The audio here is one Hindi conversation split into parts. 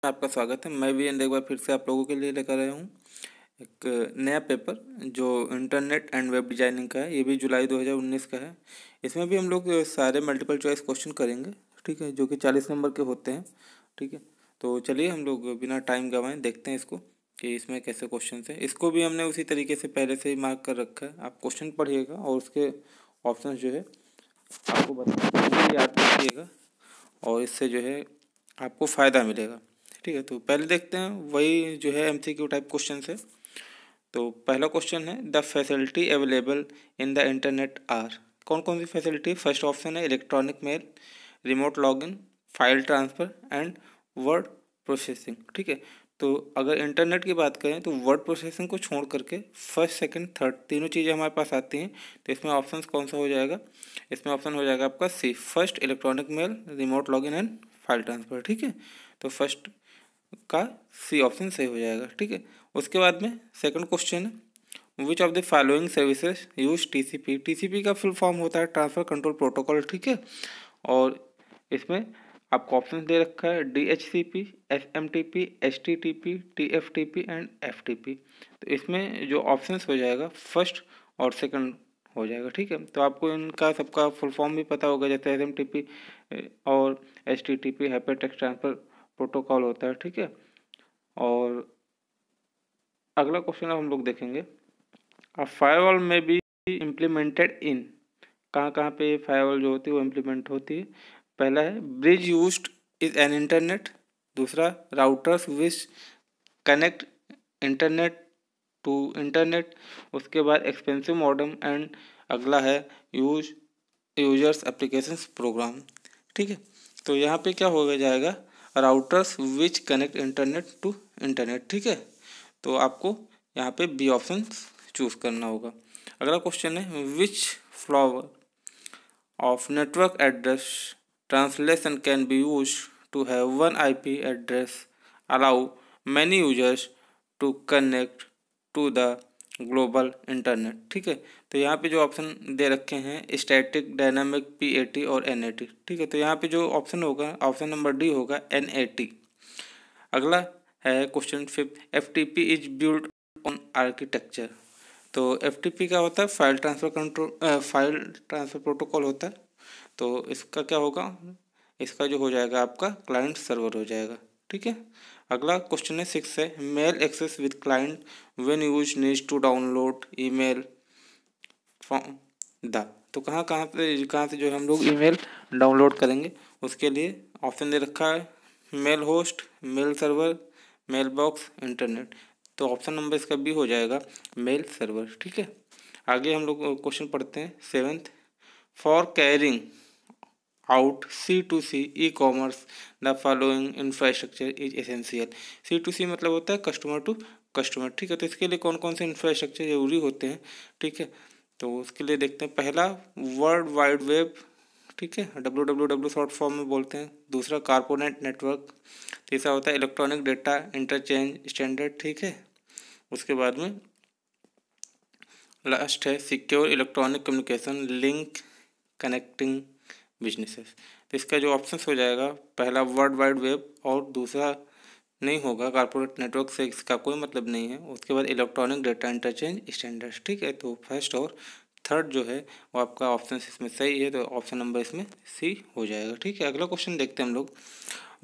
आपका स्वागत है। मैं वीरेंद्र एक बार फिर से आप लोगों के लिए लेकर आया हूँ एक नया पेपर जो इंटरनेट एंड वेब डिजाइनिंग का है। ये भी जुलाई 2019 का है। इसमें भी हम लोग सारे मल्टीपल चॉइस क्वेश्चन करेंगे, ठीक है, जो कि 40 नंबर के होते हैं, ठीक है। तो चलिए हम लोग बिना टाइम गंवाएं देखते हैं इसको कि इसमें कैसे क्वेश्चन है। इसको भी हमने उसी तरीके से पहले से ही मार्क कर रखा है। आप क्वेश्चन पढ़िएगा और उसके ऑप्शन जो है आपको बताइए, याद रखिएगा और इससे जो है आपको फ़ायदा मिलेगा, ठीक है। तो पहले देखते हैं, वही जो है MCQ टाइप क्वेश्चन है। तो पहला क्वेश्चन है, the facility available in the internet are. कौन कौन सी फैसिलिटी? फर्स्ट ऑप्शन है electronic mail, remote login, file transfer and word processing, ठीक है। तो अगर इंटरनेट की बात करें तो वर्ड प्रोसेसिंग को छोड़ करके फर्स्ट सेकंड थर्ड तीनों चीज़ें हमारे पास आती हैं। तो इसमें ऑप्शन कौन सा हो जाएगा? इसमें ऑप्शन हो जाएगा आपका C, first electronic mail, remote login and file transfer, ठीक है। तो फर्स्ट का सी ऑप्शन सही हो जाएगा, ठीक है। उसके बाद में सेकंड क्वेश्चन है, विच of the following services use TCP। TCP का फुल फॉर्म होता है ट्रांसफ़र कंट्रोल प्रोटोकॉल, ठीक है। और इसमें आपको ऑप्शन दे रखा है DHCP, SMTP, HTTP, TFTP and FTP। तो इसमें जो ऑप्शंस हो जाएगा फर्स्ट और सेकंड हो जाएगा, ठीक है। तो आपको इनका सबका फुल फॉर्म भी पता होगा, जैसे SMTP और HTTP हाइपरटेक्स्ट ट्रांसफ़र प्रोटोकॉल होता है, ठीक है। और अगला क्वेश्चन अब हम लोग देखेंगे, अ फायरवॉल में बी इम्प्लीमेंटेड इन। कहाँ कहाँ पे फायरवॉल जो होती है वो इम्प्लीमेंट होती है? पहला है bridge used is an internet, दूसरा routers which connect internet to internet, उसके बाद एक्सपेंसिव मॉडेम एंड अगला है यूजर्स एप्लीकेशंस प्रोग्राम, ठीक है। तो यहाँ पे क्या हो जाएगा? Routers which connect internet to internet, ठीक है। तो आपको यहाँ पे बी ऑप्शन चूज करना होगा। अगला क्वेश्चन है, which flavour of network address translation can be use to have one IP address allow many users to connect to the global internet, ठीक है। तो यहाँ पे जो ऑप्शन दे रखे हैं स्टैटिक, डायनामिक, PAT और NAT, ठीक है। तो यहाँ पे जो ऑप्शन होगा, ऑप्शन नंबर डी होगा NAT। अगला है question fifth, FTP is build on architecture. तो FTP क्या होता है? फाइल ट्रांसफ़र प्रोटोकॉल होता है। तो इसका क्या होगा? इसका जो हो जाएगा आपका क्लाइंट सर्वर हो जाएगा, ठीक है। अगला क्वेश्चन है सिक्स है, mail access with client when use needs to download email from the. तो कहाँ से जो हम लोग ईमेल डाउनलोड करेंगे, उसके लिए ऑप्शन दे रखा है mail host, mail server, mail box, internet. तो ऑप्शन नंबर इसका बी हो जाएगा मेल सर्वर, ठीक है। आगे हम लोग क्वेश्चन पढ़ते हैं seventh, for carrying out C2C e commerce the following infrastructure is essential. C2C मतलब होता है कस्टमर टू कस्टमर, ठीक है। तो इसके लिए कौन कौन से इंफ्रास्ट्रक्चर जरूरी होते हैं, ठीक है। तो उसके लिए देखते हैं, पहला वर्ल्ड वाइड वेब, ठीक है, WWW शॉर्ट फॉर्म में बोलते हैं। दूसरा कार्पोनेट नेटवर्क, तीसरा होता है इलेक्ट्रॉनिक डेटा इंटरचेंज स्टैंडर्ड, ठीक है। उसके बाद में लास्ट है secure electronic communication link connecting businesses. तो इसका जो ऑप्शन हो जाएगा, पहला वर्ल्ड वाइड वेब और दूसरा नहीं होगा कारपोरेट नेटवर्क से, इसका कोई मतलब नहीं है। उसके बाद इलेक्ट्रॉनिक डेटा इंटरचेंज स्टैंडर्ड्स, ठीक है। तो फर्स्ट और थर्ड जो है वो आपका ऑप्शन इसमें सही है, तो ऑप्शन नंबर इसमें सी हो जाएगा, ठीक है। अगला क्वेश्चन देखते हैं हम लोग,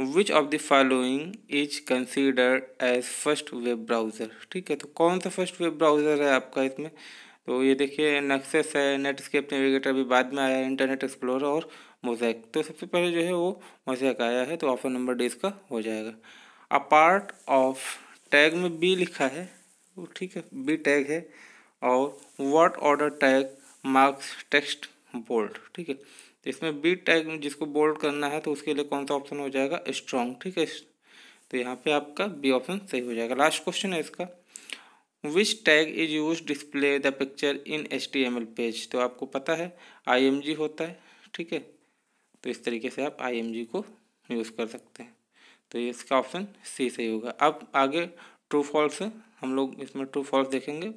which of the following is considered as first web browser, ठीक है। तो कौन सा फर्स्ट वेब ब्राउज़र है आपका इसमें? तो ये देखिए नेक्सस है, नेटस्केप नेविगेटर अभी बाद में आया है, इंटरनेट एक्सप्लोरर और मोज़ैक। तो सबसे पहले जो है वो मोज़ैक आया है, तो ऑप्शन नंबर डी इसका हो जाएगा। अ पार्ट ऑफ टैग में बी लिखा है, ठीक है, बी टैग है। और word order tag marks text bold, ठीक है। तो इसमें बी टैग जिसको बोल्ड करना है तो उसके लिए कौन सा ऑप्शन हो जाएगा? स्ट्रॉन्ग, ठीक है। तो यहाँ पे आपका बी ऑप्शन सही हो जाएगा। लास्ट क्वेश्चन है इसका, which tag is use display the picture in HTML page. तो आपको पता है IMG होता है, ठीक है। तो इस तरीके से आप IMG को यूज़ कर सकते हैं। तो इसका ऑप्शन सी सही होगा। अब आगे ट्रू फॉल्स है, हम लोग इसमें ट्रू फॉल्स देखेंगे।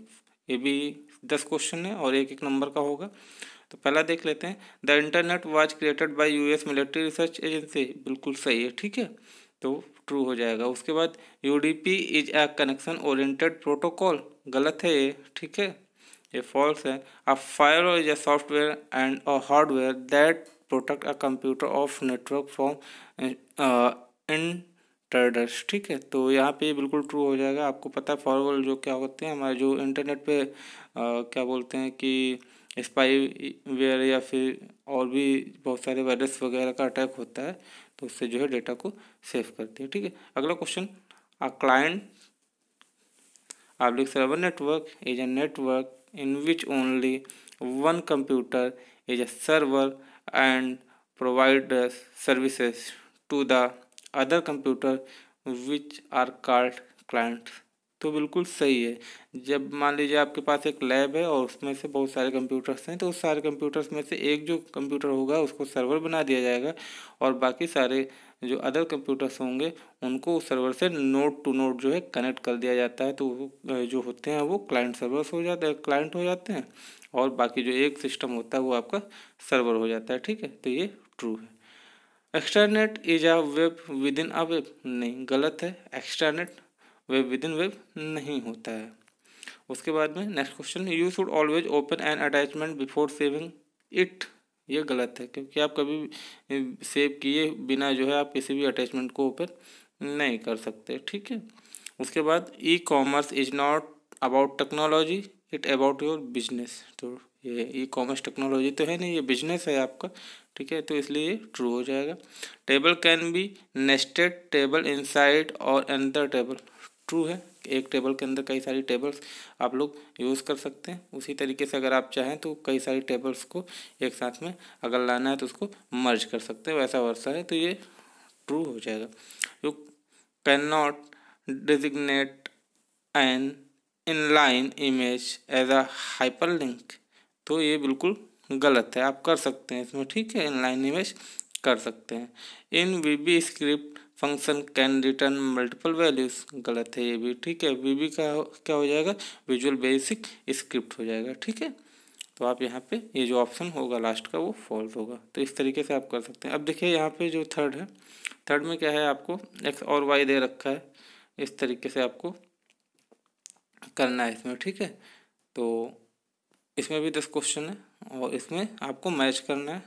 ये भी 10 क्वेश्चन है और एक एक नंबर का होगा। तो पहला देख लेते हैं, the internet was created by US military research agency. बिल्कुल सही है, ठीक है। तो ट्रू हो जाएगा। उसके बाद UDP is a connection oriented protocol, गलत है ये, ठीक है, ये फॉल्स है। A firewall is a software and a hardware that protect a computer of network from intruders, ठीक है, तो यहाँ पे बिल्कुल ट्रू हो जाएगा। आपको पता है फायरवॉल जो क्या होते हैं, हमारे जो इंटरनेट पे क्या बोलते हैं कि स्पाईवेयर या फिर और भी बहुत सारे वायरस वगैरह का अटैक होता है, तो उससे जो है डेटा को सेव करती है, ठीक है। अगला question, a client public server network is a network in which only one computer is a server and provides services to the other computer which are called clients। तो बिल्कुल सही है। जब मान लीजिए आपके पास एक लैब है और उसमें से बहुत सारे कंप्यूटर्स हैं, तो उस सारे कंप्यूटर्स में से एक जो कंप्यूटर होगा उसको सर्वर बना दिया जाएगा और बाकी सारे जो अदर कंप्यूटर्स होंगे उनको उस सर्वर से नोड टू नोड जो है कनेक्ट कर दिया जाता है, तो वो जो होते हैं वो क्लाइंट सर्वर्स हो जाते हैं, क्लाइंट हो जाते हैं, और बाकी जो एक सिस्टम होता है वो आपका सर्वर हो जाता है, ठीक है, तो ये ट्रू है। Extranet is a web with in a web, नहीं, गलत है, extranet web with in web नहीं होता है। उसके बाद में next question, you should always open N attachment before saving it, ये गलत है, क्योंकि आप कभी सेव किए बिना जो है आप किसी भी अटैचमेंट को ओपन नहीं कर सकते, ठीक है। उसके बाद e commerce is not about technology, it about your business, तो ये ई कॉमर्स टेक्नोलॉजी तो है नहीं, ये बिजनेस है आपका, ठीक है, तो इसलिए ये ट्रू हो जाएगा। Table can be nested table inside और अनदर टेबल, ट्रू है, एक टेबल के अंदर कई सारी टेबल्स आप लोग यूज़ कर सकते हैं। उसी तरीके से अगर आप चाहें तो कई सारी टेबल्स को एक साथ में अगर लाना है तो उसको मर्ज कर सकते हैं, वैसा वर्षा है, तो ये ट्रू हो जाएगा। You can not designate an inline image as a hyperlink, तो ये बिल्कुल गलत है, आप कर सकते हैं इसमें, ठीक है, इनलाइन इमेज कर सकते हैं। In VB script function can return multiple values, गलत है ये भी, ठीक है, वीबी का क्या हो जाएगा, विजुअल बेसिक स्क्रिप्ट हो जाएगा, ठीक है, तो आप यहाँ पे ये जो ऑप्शन होगा लास्ट का वो फॉल्स होगा। तो इस तरीके से आप कर सकते हैं। अब देखिए यहाँ पे जो थर्ड है, थर्ड में क्या है, आपको एक्स और वाई दे रखा है, इस तरीके से आपको करना है इसमें, ठीक है, तो इसमें भी 10 क्वेश्चन है और इसमें आपको मैच करना है,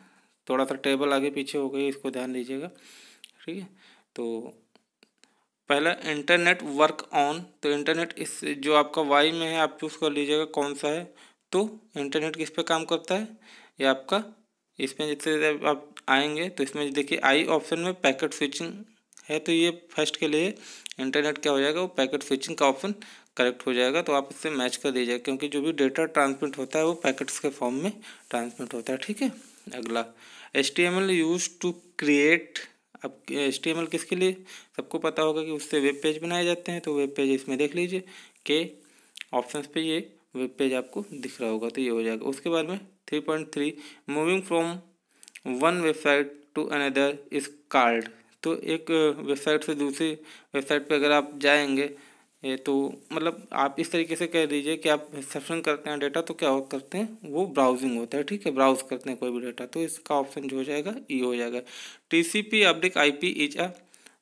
थोड़ा सा टेबल आगे पीछे हो गई, इसको ध्यान दीजिएगा, ठीक है। तो पहला इंटरनेट वर्क ऑन, तो इंटरनेट इस जो आपका वाई में है आप चूज़ कर लीजिएगा कौन सा है, तो इंटरनेट किस पे काम करता है, ये आपका इसमें जैसे आप आएंगे तो इसमें देखिए आई ऑप्शन में पैकेट स्विचिंग है, तो ये फर्स्ट के लिए इंटरनेट क्या हो जाएगा, वो पैकेट स्विचिंग का ऑप्शन करेक्ट हो जाएगा, तो आप इससे मैच कर दीजिएगा, क्योंकि जो भी डेटा ट्रांसमिट होता है वो पैकेट्स के फॉर्म में ट्रांसमिट होता है, ठीक है। अगला HTML यूज टू क्रिएट, अब HTML किसके लिए, सबको पता होगा कि उससे वेब पेज बनाए जाते हैं, तो वेब पेज इसमें देख लीजिए के ऑप्शंस पे ये वेब पेज आपको दिख रहा होगा, तो ये हो जाएगा। उसके बाद में 3.3 moving from one website to another is called, तो एक वेबसाइट से दूसरी वेबसाइट पे अगर आप जाएंगे ये तो मतलब आप इस तरीके से कह दीजिए कि आप सर्फिंग करते हैं डेटा, तो क्या करते हैं, वो ब्राउजिंग होता है, ठीक है, ब्राउज करते हैं कोई भी डेटा, तो इसका ऑप्शन जो हो जाएगा ई हो जाएगा। TCP update IP is a,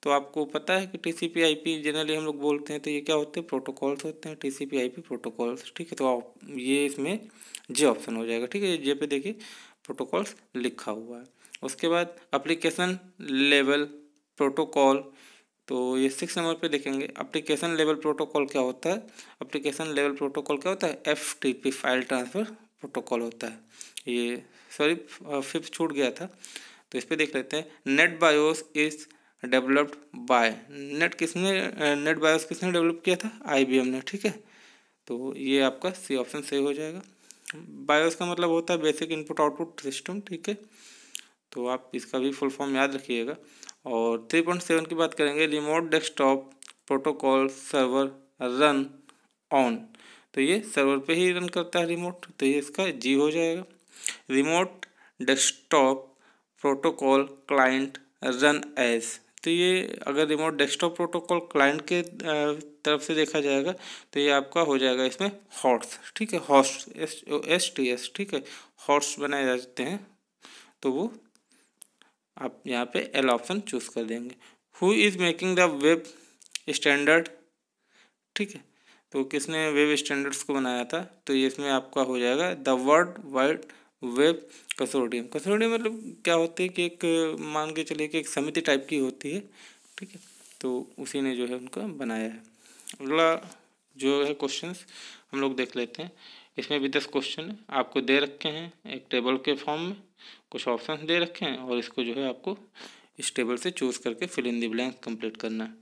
तो आपको पता है कि TCP IP जनरली हम लोग बोलते हैं, तो ये क्या होते हैं, प्रोटोकॉल्स होते हैं, TCP IP प्रोटोकॉल्स, ठीक है, तो आप ये इसमें जे ऑप्शन हो जाएगा, ठीक है, जे पे देखिए प्रोटोकॉल्स लिखा हुआ है। उसके बाद एप्लीकेशन लेवल प्रोटोकॉल, तो ये 6 नंबर पे देखेंगे एप्लीकेशन लेवल प्रोटोकॉल क्या होता है, एप्लीकेशन लेवल प्रोटोकॉल क्या होता है, FTP फाइल ट्रांसफ़र प्रोटोकॉल होता है, ये सॉरी 5th छूट गया था, तो इस पर देख लेते हैं। Net BIOS is developed by, net BIOS किसने डेवलप किया था, IBM ने, ठीक है, तो ये आपका सी ऑप्शन सही हो जाएगा। बायोस का मतलब होता है बेसिक इनपुट आउटपुट सिस्टम, ठीक है, तो आप इसका भी फुल फॉर्म याद रखिएगा। और 3.7 की बात करेंगे, remote desktop protocol server run on, तो ये सर्वर पे ही रन करता है रिमोट, तो ये इसका जी हो जाएगा। Remote desktop protocol client run as, तो ये अगर रिमोट डेस्कटॉप प्रोटोकॉल क्लाइंट के तरफ से देखा जाएगा तो ये आपका हो जाएगा इसमें हॉट्स, ठीक है, हॉस्ट STS, ठीक है, हॉट्स बनाए जाते हैं, तो वो आप यहाँ पे एल ऑप्शन चूज़ कर देंगे। Who is making the web standard, ठीक है, तो किसने वेब स्टैंडर्ड्स को बनाया था, तो ये इसमें आपका हो जाएगा the world wide web consortium. Consortium मतलब क्या होती है कि एक मान के चलिए कि एक समिति टाइप की होती है, ठीक है, तो उसी ने जो है उनका बनाया है। अगला जो है क्वेश्चंस हम लोग देख लेते हैं। इसमें भी 10 क्वेश्चन आपको दे रखे हैं एक टेबल के फॉर्म में, कुछ ऑप्शन दे रखे हैं और इसको जो है आपको इस टेबल से चूज़ करके fill in the blank complete करना है।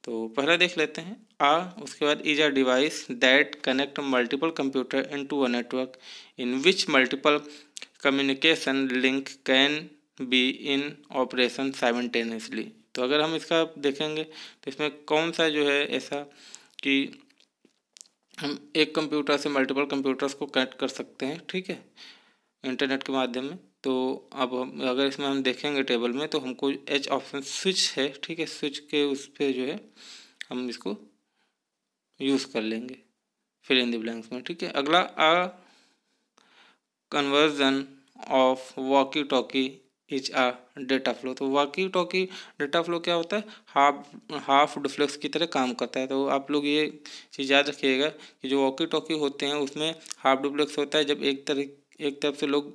तो पहला देख लेते हैं उसके बाद is a device that connect multiple computer into a network in which multiple communication link can be in operation simultaneously. तो अगर हम इसका देखेंगे तो इसमें कौन सा जो है ऐसा कि हम एक कंप्यूटर से मल्टीपल कंप्यूटर्स को कनेक्ट कर सकते हैं, ठीक है, इंटरनेट के माध्यम में। तो अब अगर इसमें हम देखेंगे टेबल में तो हमको एच ऑप्शन स्विच है, ठीक है, स्विच के उस पर जो है हम इसको यूज़ कर लेंगे फिल इन द ब्लैंक्स में, ठीक है। अगला conversion of walkie talkie is a data flow. तो वॉकी टॉकी डेटा फ्लो क्या होता है, हाफ डुप्लेक्स की तरह काम करता है। तो आप लोग ये चीज़ याद रखिएगा कि जो वॉकी टॉकी होते हैं उसमें हाफ डुप्लेक्स होता है, जब एक तरफ से लोग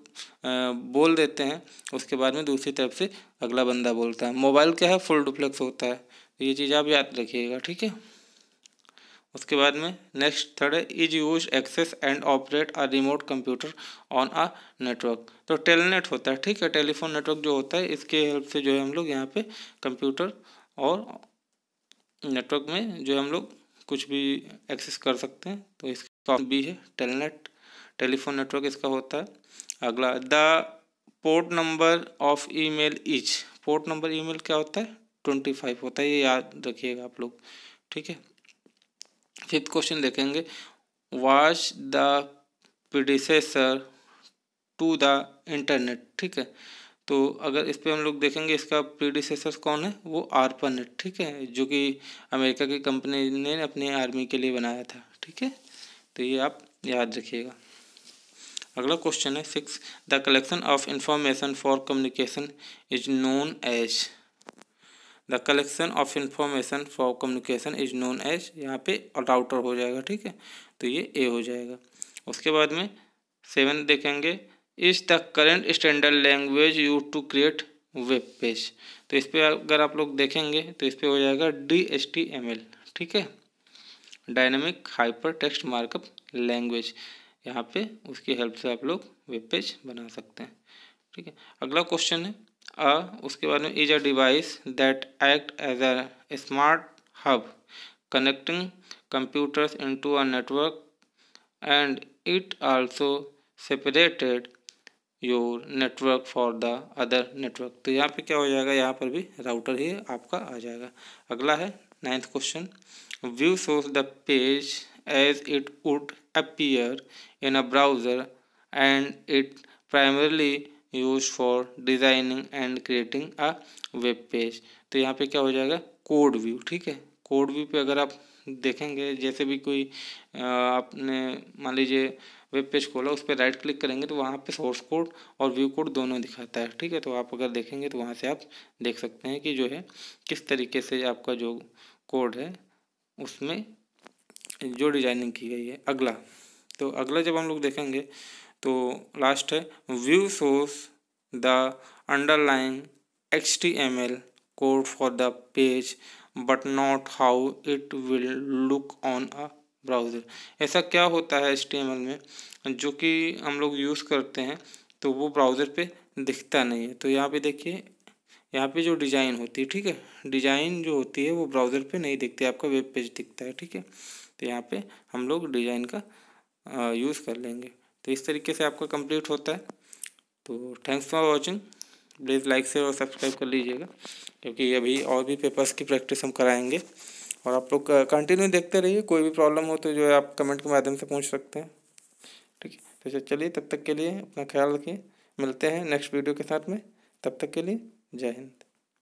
बोल देते हैं उसके बाद में दूसरी तरफ से अगला बंदा बोलता है। मोबाइल क्या है, फुल डुप्लेक्स होता है, तो ये चीज़ आप याद रखिएगा, ठीक है। उसके बाद में नेक्स्ट थर्ड है is use access and operate a remote computer on a network. तो टेलनेट होता है, ठीक है, टेलीफोन नेटवर्क जो होता है इसके हेल्प से जो है हम लोग यहाँ पे कंप्यूटर और नेटवर्क में जो हम लोग कुछ भी एक्सेस कर सकते हैं। तो इसका भी है टेलनेट, टेलीफोन नेटवर्क इसका होता है। अगला the port number of email is, port number email क्या होता है, 25 होता है, ये याद रखिएगा आप लोग, ठीक है। फिफ्थ क्वेश्चन देखेंगे was the predecessor to the internet, ठीक है। तो अगर इस पर हम लोग देखेंगे इसका प्रीडिसेसर कौन है, वो आर्पानेट, ठीक है, जो कि अमेरिका की कंपनी ने अपनी आर्मी के लिए बनाया था, ठीक है। तो ये आप याद रखिएगा। अगला क्वेश्चन है 6 the collection of information for communication is known as. The collection of information for communication is known as, यहाँ पे राउटर हो जाएगा, ठीक है, तो ये ए हो जाएगा। उसके बाद में 7 देखेंगे is the current standard language use to create web page. तो इस पर अगर आप लोग देखेंगे तो इस पर हो जाएगा DHTML, ठीक है, dynamic hyper text markup language. यहाँ पे उसकी हेल्प से आप लोग वेब पेज बना सकते हैं, ठीक है। अगला क्वेश्चन है उसके बाद में is a device that act as a smart hub connecting computers into a network and it also separated your network for the other network. तो यहाँ पे क्या हो जाएगा, यहाँ पर भी राउटर ही आपका आ जाएगा। अगला है 9th question view shows the page as it would appear in a browser and it primarily use for designing and creating a web page. तो यहाँ पे क्या हो जाएगा, कोड व्यू, ठीक है। कोड व्यू पे अगर आप देखेंगे जैसे भी कोई आपने मान लीजिए वेब पेज खोला, उस पर राइट क्लिक करेंगे तो वहाँ पे सोर्स कोड और व्यू कोड दोनों दिखाता है, ठीक है। तो आप अगर देखेंगे तो वहाँ से आप देख सकते हैं कि जो है किस तरीके से आपका जो कोड है उसमें जो डिजाइनिंग की गई है। अगला जब हम लोग देखेंगे तो लास्ट है view shows the underlying HTML code for the page but not how it will look on a browser. ऐसा क्या होता है HTML में जो कि हम लोग यूज़ करते हैं तो वो ब्राउज़र पे दिखता नहीं है। तो यहाँ पे देखिए, यहाँ पे जो डिज़ाइन होती है, ठीक है, डिज़ाइन जो होती है वो ब्राउज़र पे नहीं दिखती, आपका वेब पेज दिखता है, ठीक है। तो यहाँ पे हम लोग डिज़ाइन का यूज़ कर लेंगे। तो इस तरीके से आपका कंप्लीट होता है। तो thanks for watching, please like share और सब्सक्राइब कर लीजिएगा, क्योंकि अभी और भी पेपर्स की प्रैक्टिस हम कराएंगे। और आप लोग कंटिन्यू देखते रहिए, कोई भी प्रॉब्लम हो तो जो है आप कमेंट के माध्यम से पूछ सकते हैं, ठीक है। तो चलिए तब तक के लिए अपना ख्याल रखिए, मिलते हैं नेक्स्ट वीडियो के साथ में, तब तक के लिए जय हिंद।